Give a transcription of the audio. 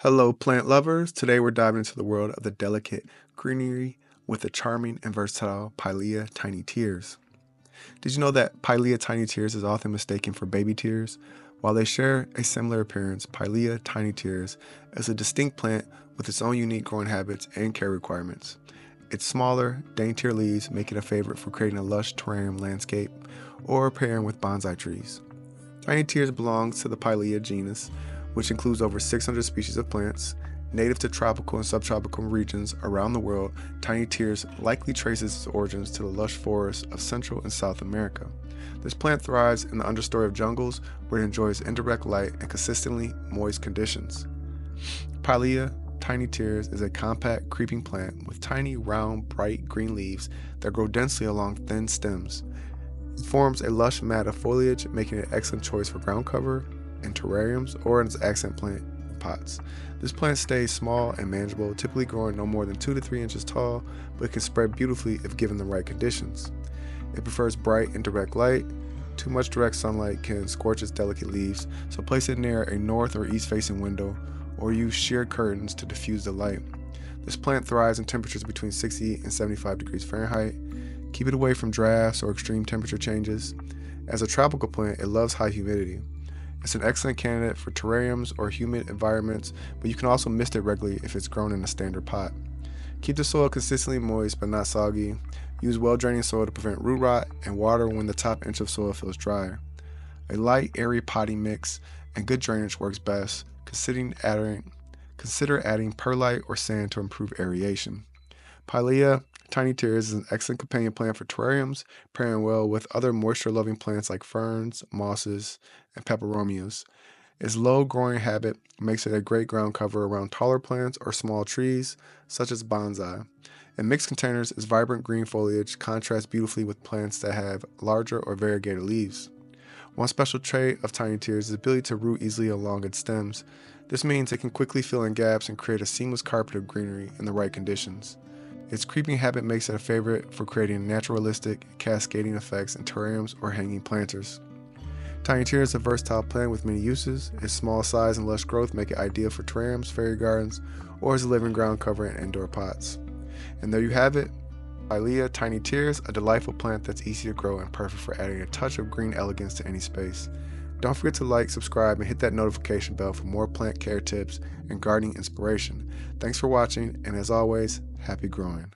Hello, plant lovers. Today we're diving into the world of the delicate greenery with the charming and versatile Pilea Tiny Tears. Did you know that Pilea Tiny Tears is often mistaken for baby tears? While they share a similar appearance, Pilea Tiny Tears is a distinct plant with its own unique growing habits and care requirements. Its smaller, daintier leaves make it a favorite for creating a lush terrarium landscape or pairing with bonsai trees. Tiny Tears belongs to the Pilea genus, which includes over 600 species of plants. Native to tropical and subtropical regions around the world, Tiny Tears likely traces its origins to the lush forests of Central and South America. This plant thrives in the understory of jungles where it enjoys indirect light and consistently moist conditions. Pilea Tiny Tears is a compact, creeping plant with tiny, round, bright green leaves that grow densely along thin stems. It forms a lush mat of foliage, making it an excellent choice for ground cover in terrariums or as accent plant in pots. This plant stays small and manageable, typically growing no more than 2 to 3 inches tall, but it can spread beautifully if given the right conditions. It prefers bright and direct light. Too much direct sunlight can scorch its delicate leaves, so place it near a north or east facing window or use sheer curtains to diffuse the light. This plant thrives in temperatures between 60 and 75 degrees Fahrenheit. Keep it away from drafts or extreme temperature changes. As a tropical plant, it loves high humidity. It's an excellent candidate for terrariums or humid environments, but you can also mist it regularly if it's grown in a standard pot. Keep the soil consistently moist but not soggy. Use well-draining soil to prevent root rot and water when the top inch of soil feels dry. A light, airy potting mix and good drainage works best. Consider adding perlite or sand to improve aeration. Pilea Tiny Tears is an excellent companion plant for terrariums, pairing well with other moisture-loving plants like ferns, mosses, and peperomias. Its low growing habit makes it a great ground cover around taller plants or small trees, such as bonsai. In mixed containers, its vibrant green foliage contrasts beautifully with plants that have larger or variegated leaves. One special trait of Tiny Tears is the ability to root easily along its stems. This means it can quickly fill in gaps and create a seamless carpet of greenery in the right conditions. Its creeping habit makes it a favorite for creating naturalistic, cascading effects in terrariums or hanging planters. Tiny Tears is a versatile plant with many uses. Its small size and lush growth make it ideal for terrariums, fairy gardens, or as a living ground cover in indoor pots. And there you have it, Pilea Tiny Tears, a delightful plant that's easy to grow and perfect for adding a touch of green elegance to any space. Don't forget to like, subscribe, and hit that notification bell for more plant care tips and gardening inspiration. Thanks for watching, and as always, happy growing.